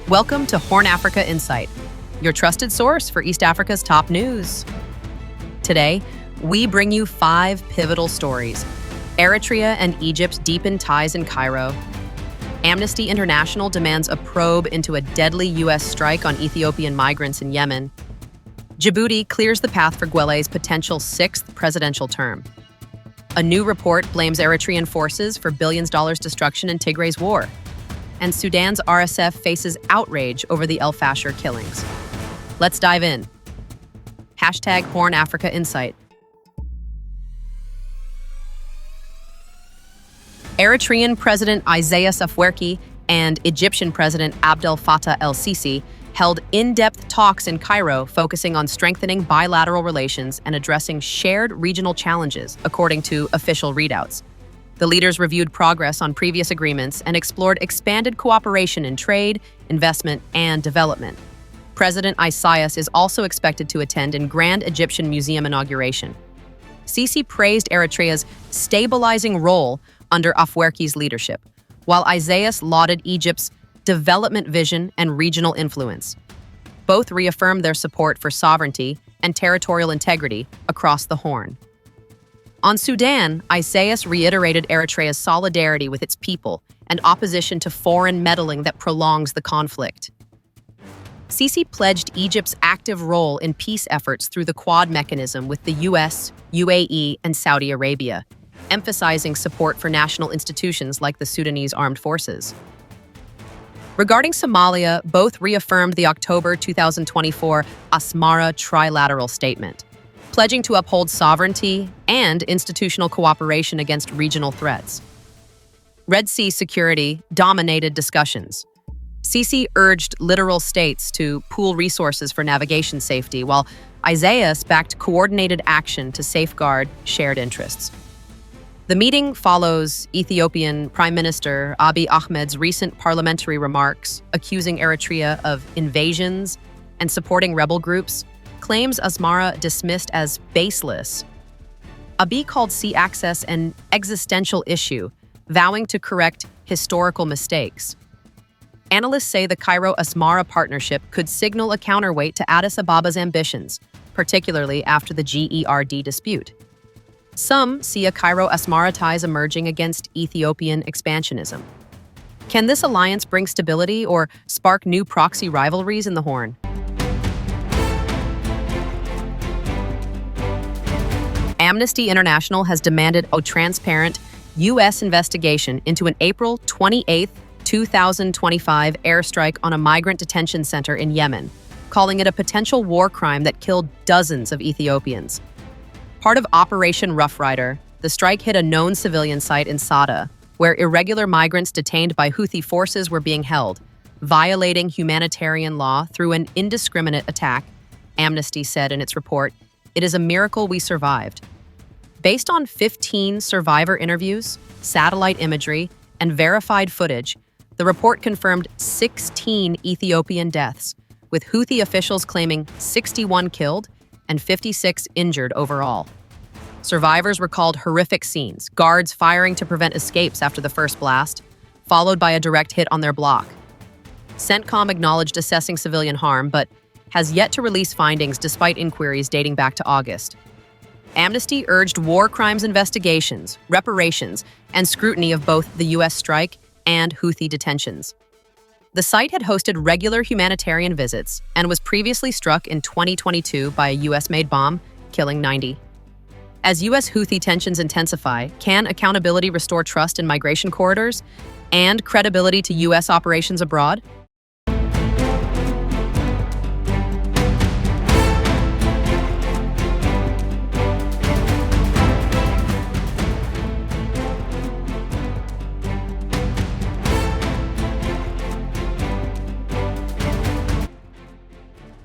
Welcome to HornAfrica Insight, your trusted source for East Africa's top news. Today, we bring you 5 pivotal stories. Eritrea and Egypt deepen ties in Cairo. Amnesty International demands a probe into a deadly U.S. strike on Ethiopian migrants in Yemen. Djibouti clears the path for Guelleh's potential 6th presidential term. A new report blames Eritrean forces for billions dollars destruction in Tigray's war. And Sudan's RSF faces outrage over the el-Fasher killings. Let's dive in. #HornAfrica Insight. Eritrean President Isaias Afwerki and Egyptian President Abdel Fattah el-Sisi held in-depth talks in Cairo focusing on strengthening bilateral relations and addressing shared regional challenges, according to official readouts. The leaders reviewed progress on previous agreements and explored expanded cooperation in trade, investment, and development. President Isaias is also expected to attend in Grand Egyptian Museum inauguration. Sisi praised Eritrea's stabilizing role under Afwerki's leadership, while Isaias lauded Egypt's development vision and regional influence. Both reaffirmed their support for sovereignty and territorial integrity across the Horn. On Sudan, Isaias reiterated Eritrea's solidarity with its people and opposition to foreign meddling that prolongs the conflict. Sisi pledged Egypt's active role in peace efforts through the Quad mechanism with the US, UAE, and Saudi Arabia, emphasizing support for national institutions like the Sudanese armed forces. Regarding Somalia, both reaffirmed the October 2024 Asmara trilateral statement, pledging to uphold sovereignty and institutional cooperation against regional threats. Red Sea security dominated discussions. Sisi urged littoral states to pool resources for navigation safety, while Isaias backed coordinated action to safeguard shared interests. The meeting follows Ethiopian Prime Minister Abiy Ahmed's recent parliamentary remarks accusing Eritrea of invasions and supporting rebel groups, claims Asmara dismissed as baseless. Abiy called sea access an existential issue, vowing to correct historical mistakes. Analysts say the Cairo-Asmara partnership could signal a counterweight to Addis Ababa's ambitions, particularly after the GERD dispute. Some see a Cairo-Asmara ties emerging against Ethiopian expansionism. Can this alliance bring stability or spark new proxy rivalries in the Horn? Amnesty International has demanded a transparent U.S. investigation into an April 28, 2025 airstrike on a migrant detention center in Yemen, calling it a potential war crime that killed dozens of Ethiopians. Part of Operation Rough Rider, the strike hit a known civilian site in Sada, where irregular migrants detained by Houthi forces were being held, violating humanitarian law through an indiscriminate attack. Amnesty said in its report, "It is a miracle we survived." Based on 15 survivor interviews, satellite imagery, and verified footage, the report confirmed 16 Ethiopian deaths, with Houthi officials claiming 61 killed and 56 injured overall. Survivors recalled horrific scenes, guards firing to prevent escapes after the first blast, followed by a direct hit on their block. CENTCOM acknowledged assessing civilian harm, but has yet to release findings despite inquiries dating back to August. Amnesty urged war crimes investigations, reparations, and scrutiny of both the U.S. strike and Houthi detentions. The site had hosted regular humanitarian visits and was previously struck in 2022 by a U.S.-made bomb, killing 90. As U.S. Houthi tensions intensify, can accountability restore trust in migration corridors and credibility to U.S. operations abroad?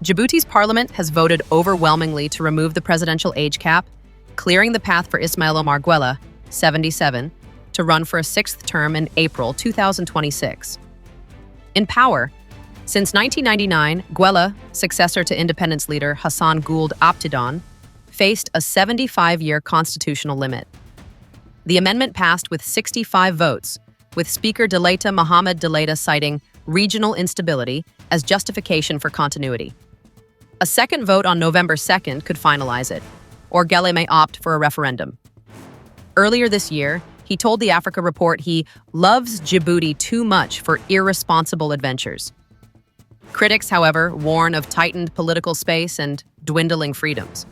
Djibouti's parliament has voted overwhelmingly to remove the presidential age cap, clearing the path for Ismail Omar Guelleh, 77, to run for a 6th term in April 2026. In power, since 1999, Guelleh, successor to independence leader Hassan Gould Abtidan, faced a 75-year constitutional limit. The amendment passed with 65 votes, with Speaker Delaita Mohammed Delaita citing regional instability as justification for continuity. A second vote on November 2nd could finalize it, or Guelleh may opt for a referendum. Earlier this year, he told the Africa Report he loves Djibouti too much for irresponsible adventures. Critics, however, warn of tightened political space and dwindling freedoms.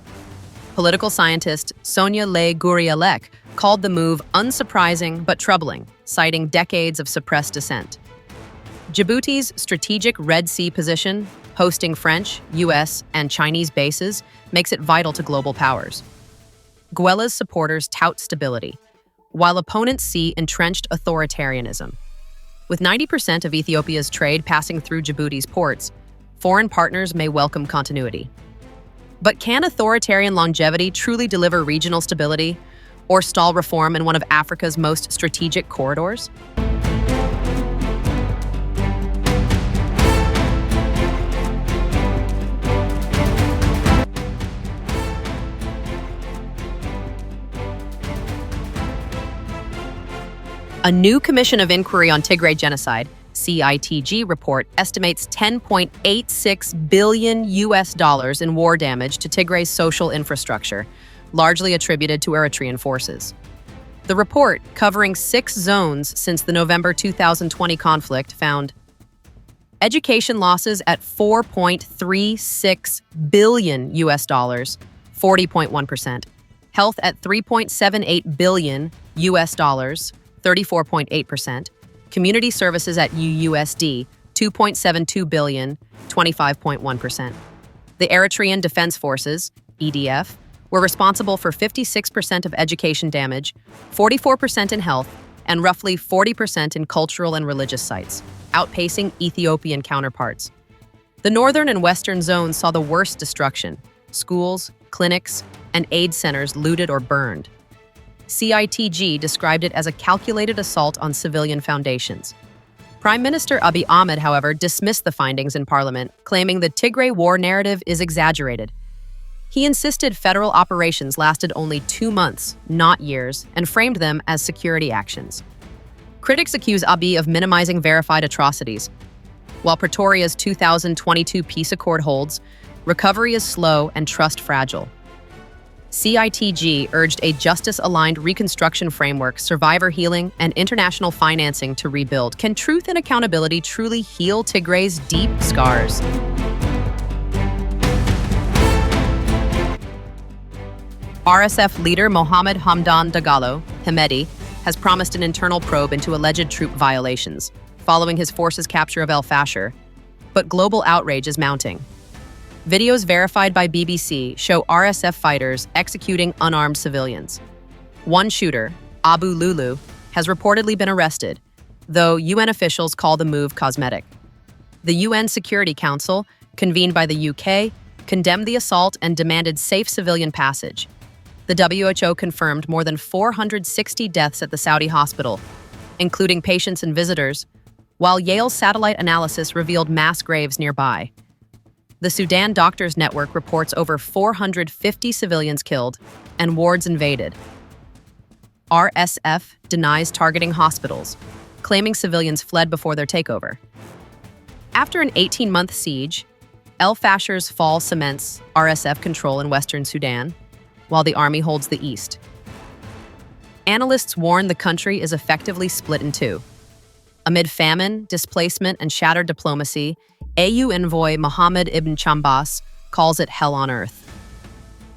Political scientist Sonia Le-Gurialek called the move unsurprising but troubling, citing decades of suppressed dissent. Djibouti's strategic Red Sea position, hosting French, US, and Chinese bases, makes it vital to global powers. Guelleh's supporters tout stability, while opponents see entrenched authoritarianism. With 90% of Ethiopia's trade passing through Djibouti's ports, foreign partners may welcome continuity. But can authoritarian longevity truly deliver regional stability or stall reform in one of Africa's most strategic corridors? A new Commission of Inquiry on Tigray Genocide, CITG report estimates $10.86 billion in war damage to Tigray's social infrastructure, largely attributed to Eritrean forces. The report, covering 6 zones since the November 2020 conflict, found education losses at $4.36 billion, 40.1%, health at $3.78 billion, 34.8%, community services at UUSD, $2.72 billion, 25.1%. The Eritrean Defense Forces, EDF, were responsible for 56% of education damage, 44% in health, and roughly 40% in cultural and religious sites, outpacing Ethiopian counterparts. The northern and western zones saw the worst destruction: schools, clinics, and aid centers looted or burned. CITG described it as a calculated assault on civilian foundations. Prime Minister Abiy Ahmed, however, dismissed the findings in Parliament, claiming the Tigray war narrative is exaggerated. He insisted federal operations lasted only 2 months, not years, and framed them as security actions. Critics accuse Abiy of minimizing verified atrocities. While Pretoria's 2022 peace accord holds, recovery is slow and trust fragile. CITG urged a justice-aligned reconstruction framework, survivor healing, and international financing to rebuild. Can truth and accountability truly heal Tigray's deep scars? RSF leader Mohammed Hamdan Dagalo, Hemedi, has promised an internal probe into alleged troop violations, following his force's capture of el-Fasher. But global outrage is mounting. Videos verified by BBC show RSF fighters executing unarmed civilians. One shooter, Abu Lulu, has reportedly been arrested, though UN officials call the move cosmetic. The UN Security Council, convened by the UK, condemned the assault and demanded safe civilian passage. The WHO confirmed more than 460 deaths at the Saudi hospital, including patients and visitors, while Yale's satellite analysis revealed mass graves nearby. The Sudan Doctors Network reports over 450 civilians killed and wards invaded. RSF denies targeting hospitals, claiming civilians fled before their takeover. After an 18-month siege, el-Fasher's fall cements RSF control in western Sudan, while the army holds the east. Analysts warn the country is effectively split in two. Amid famine, displacement, and shattered diplomacy, AU envoy Mohammed Ibn Chambas calls it hell on earth.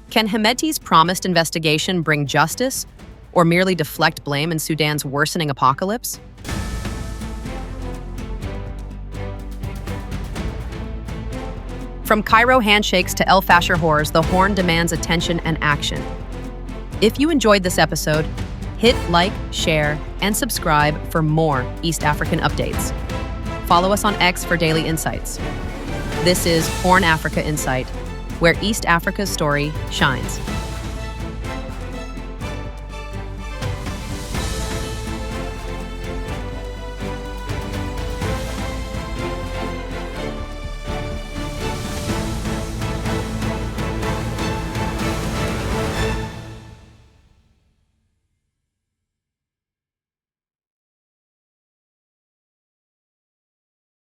Can Hemedi's promised investigation bring justice, or merely deflect blame in Sudan's worsening apocalypse? From Cairo handshakes to el-Fasher horrors, the Horn demands attention and action. If you enjoyed this episode, hit like, share, and subscribe for more East African updates. Follow us on X for daily insights. This is HornAfrica Insight, where East Africa's story shines.